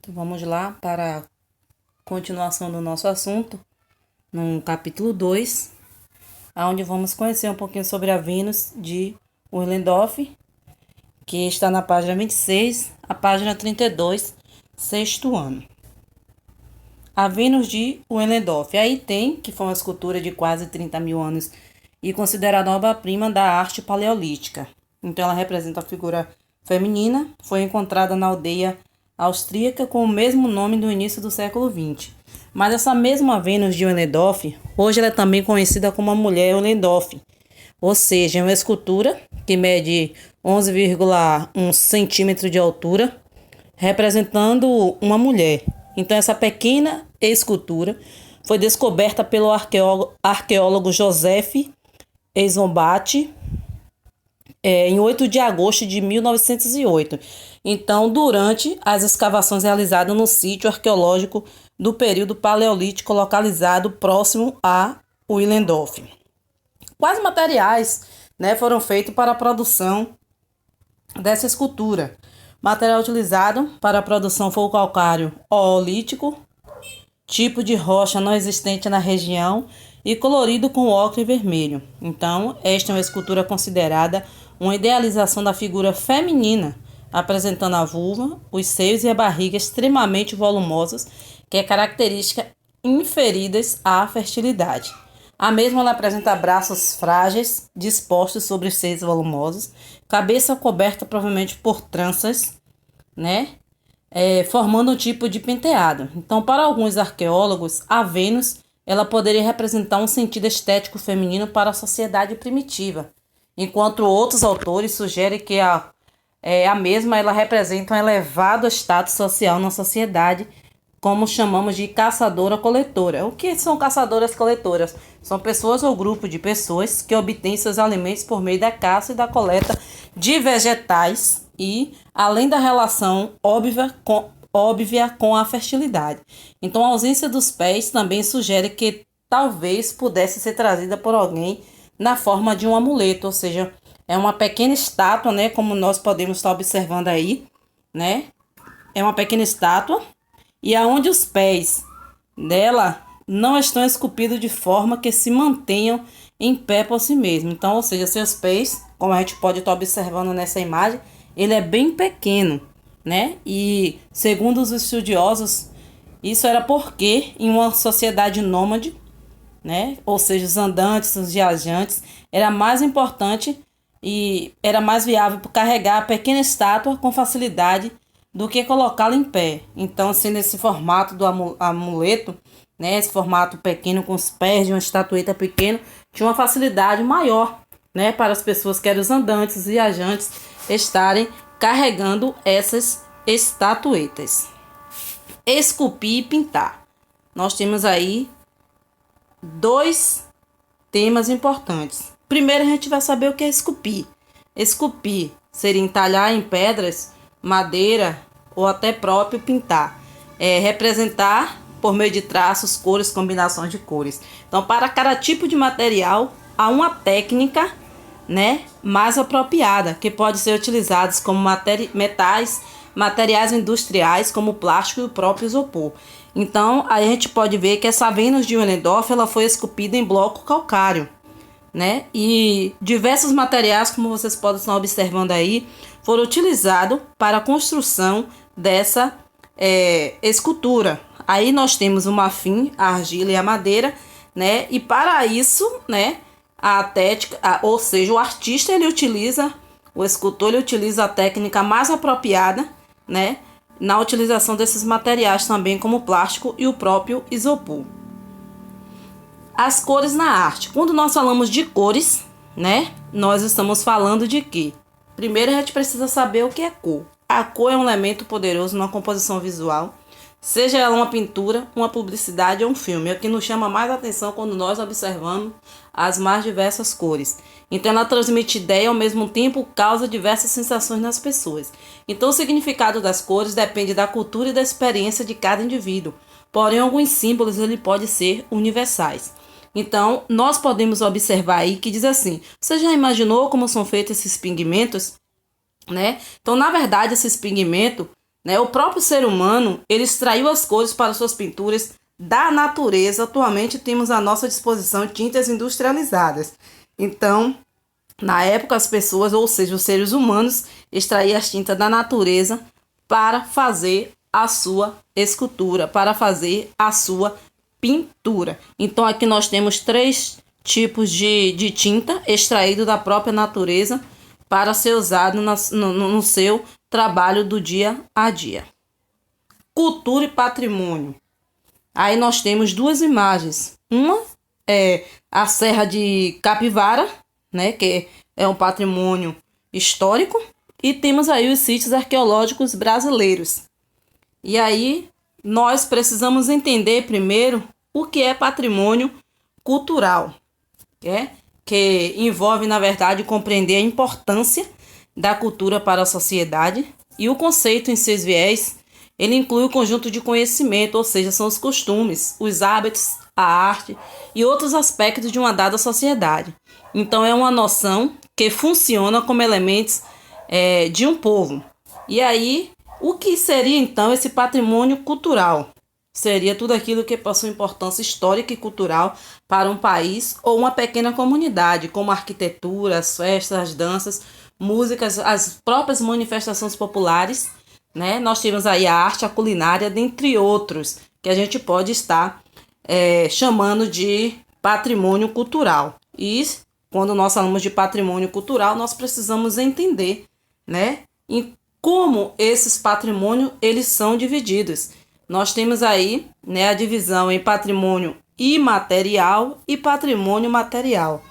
Então vamos lá para a continuação do nosso assunto, no capítulo 2, onde vamos conhecer um pouquinho sobre a Vênus de Willendorf, que está na página 26, a página 32, sexto ano. A Vênus de Willendorf. Aí tem, que foi uma escultura de quase 30 mil anos e considerada obra-prima da arte paleolítica. Então ela representa a figura feminina, foi encontrada na aldeia austríaca com o mesmo nome do início do século XX. Mas essa mesma Vênus de Willendorf, hoje ela é também conhecida como a Mulher Willendorf, ou seja, é uma escultura que mede 11,1 centímetros de altura, representando uma mulher. Então essa pequena escultura foi descoberta pelo arqueólogo Joseph Eisenbach em 8 de agosto de 1908. Então, durante as escavações realizadas no sítio arqueológico do período paleolítico localizado próximo a Willendorf. Quais materiais, foram feitos para a produção dessa escultura? O material utilizado para a produção foi o calcário oolítico, tipo de rocha não existente na região e colorido com ocre vermelho. Então, esta é uma escultura considerada uma idealização da figura feminina, apresentando a vulva, os seios e a barriga extremamente volumosos, que é característica inferidas à fertilidade. A mesma ela apresenta braços frágeis, dispostos sobre os seios volumosos, cabeça coberta provavelmente por tranças, formando um tipo de penteado. Então, para alguns arqueólogos, a Vênus ela poderia representar um sentido estético feminino para a sociedade primitiva, enquanto outros autores sugerem que a mesma ela representa um elevado status social na sociedade, como chamamos de caçadora-coletora. O que são caçadoras-coletoras? São pessoas ou grupo de pessoas que obtêm seus alimentos por meio da caça e da coleta de vegetais e além da relação óbvia com a fertilidade. Então, a ausência dos pés também sugere que talvez pudesse ser trazida por alguém na forma de um amuleto, ou seja, é uma pequena estátua, como nós podemos estar observando aí, É uma pequena estátua e aonde os pés dela não estão esculpidos de forma que se mantenham em pé por si mesmo. Então, ou seja, seus pés, como a gente pode estar observando nessa imagem, ele é bem pequeno, E segundo os estudiosos, isso era porque em uma sociedade nômade, ou seja, os andantes, os viajantes, era mais importante e era mais viável carregar a pequena estátua com facilidade do que colocá-la em pé. Então, assim, nesse formato do amuleto, esse formato pequeno com os pés de uma estatueta pequena, tinha uma facilidade maior, para as pessoas que eram os andantes, os viajantes, estarem carregando essas estatuetas. Esculpir e pintar. Nós temos aí dois temas importantes. Primeiro, a gente vai saber o que é esculpir. Esculpir seria entalhar em pedras, madeira ou até próprio pintar. Representar por meio de traços, cores, combinações de cores. Então, para cada tipo de material, há uma técnica, mais apropriada, que pode ser utilizados como metais, materiais industriais, como o plástico e o próprio isopor. Então, aí a gente pode ver que essa Vênus de Willendorf ela foi esculpida em bloco calcário, E diversos materiais, como vocês podem estar observando aí, foram utilizados para a construção dessa escultura. Aí nós temos o marfim, a argila e a madeira, E para isso, a técnica, ou seja, o artista o escultor ele utiliza a técnica mais apropriada, na utilização desses materiais também como o plástico e o próprio isopor. As cores na arte. Quando nós falamos de cores, nós estamos falando de quê? Primeiro a gente precisa saber o que é cor. A cor é um elemento poderoso na composição visual, seja ela uma pintura, uma publicidade ou um filme. É o que nos chama mais atenção quando nós observamos as mais diversas cores. Então ela transmite ideia e ao mesmo tempo causa diversas sensações nas pessoas. Então o significado das cores depende da cultura e da experiência de cada indivíduo. Porém, alguns símbolos ele pode ser universais. Então, nós podemos observar aí que diz assim: você já imaginou como são feitos esses pigmentos? Então, na verdade, esses pigmentos né? O próprio ser humano, ele extraiu as cores para suas pinturas da natureza. Atualmente temos à nossa disposição tintas industrializadas. Então, na época, as pessoas, ou seja, os seres humanos, extraíam as tintas da natureza para fazer a sua escultura, para fazer a sua pintura. Então, aqui nós temos 3 tipos de tinta extraído da própria natureza para ser usado no seu trabalho do dia a dia. Cultura e patrimônio. Aí nós temos 2 imagens. Uma é a Serra de Capivara, né, que é um patrimônio histórico, e temos aí os sítios arqueológicos brasileiros. E aí nós precisamos entender primeiro o que é patrimônio cultural, que envolve, na verdade, compreender a importância da cultura para a sociedade, e o conceito em seus viés, ele inclui o conjunto de conhecimento, ou seja, são os costumes, os hábitos, a arte e outros aspectos de uma dada sociedade. Então é uma noção que funciona como elementos de um povo. E aí, o que seria então esse patrimônio cultural? Seria tudo aquilo que possui importância histórica e cultural para um país ou uma pequena comunidade, como a arquitetura, as festas, as danças, músicas, as próprias manifestações populares, né? Nós temos aí a arte, a culinária, dentre outros, que a gente pode estar chamando de patrimônio cultural. E quando nós falamos de patrimônio cultural, nós precisamos entender, né, em como esses patrimônios eles são divididos. Nós temos aí, né, a divisão em patrimônio imaterial e patrimônio material.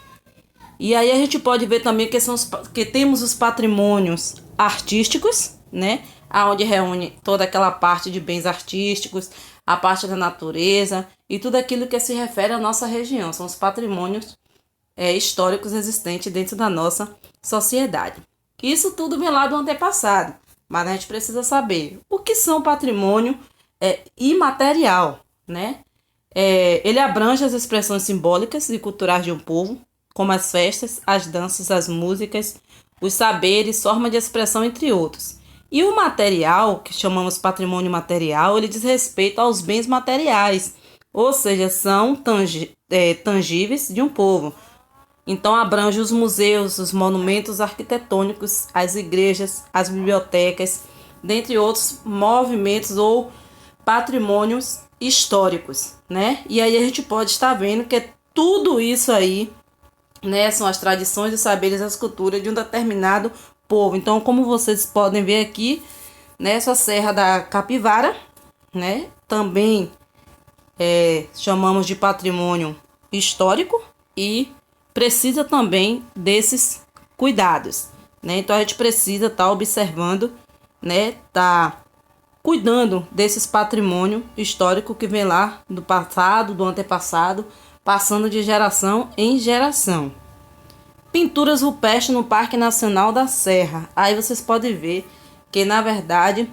E aí a gente pode ver também que temos os patrimônios artísticos, né, onde reúne toda aquela parte de bens artísticos, a parte da natureza e tudo aquilo que se refere à nossa região. São os patrimônios históricos existentes dentro da nossa sociedade. Isso tudo vem lá do antepassado, mas a gente precisa saber o que são patrimônio imaterial, né? Ele abrange as expressões simbólicas e culturais de um povo, como as festas, as danças, as músicas, os saberes, forma de expressão, entre outros. E o material, que chamamos patrimônio material, ele diz respeito aos bens materiais, ou seja, são tangíveis de um povo. Então abrange os museus, os monumentos arquitetônicos, as igrejas, as bibliotecas, dentre outros movimentos ou patrimônios históricos, né? E aí a gente pode estar vendo que tudo isso aí, né, são as tradições, os saberes, as culturas de um determinado povo. Então, como vocês podem ver aqui, nessa Serra da Capivara, né, também chamamos de patrimônio histórico e precisa também desses cuidados, né? Então a gente precisa estar observando, né, cuidando desses patrimônio histórico que vem lá do passado, do antepassado, passando de geração em geração. Pinturas rupestres no Parque Nacional da Serra. Aí vocês podem ver que, na verdade,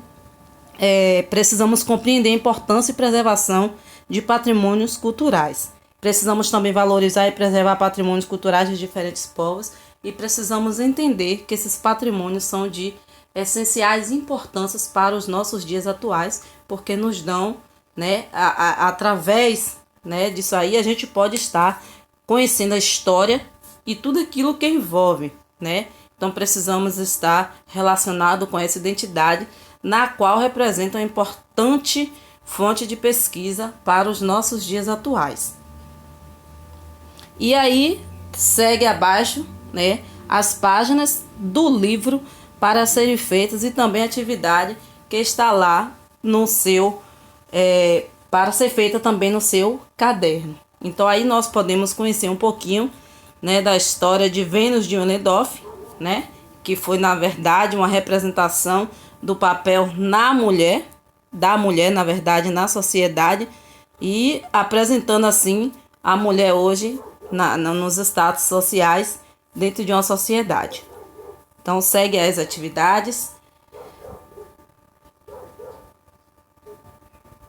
precisamos compreender a importância e preservação de patrimônios culturais. Precisamos também valorizar e preservar patrimônios culturais de diferentes povos e precisamos entender que esses patrimônios são de essenciais importâncias para os nossos dias atuais, porque nos dão, né, através, né, disso aí a gente pode estar conhecendo a história e tudo aquilo que envolve, né? Então precisamos estar relacionado com essa identidade, na qual representa uma importante fonte de pesquisa para os nossos dias atuais. E aí segue abaixo, né, as páginas do livro para serem feitas e também a atividade que está lá no seu para ser feita também no seu caderno. Então aí nós podemos conhecer um pouquinho, né, da história de Vênus de Willendorf, né, que foi na verdade uma representação do papel da mulher na verdade na sociedade, e apresentando assim a mulher hoje nos status sociais dentro de uma sociedade. Então segue as atividades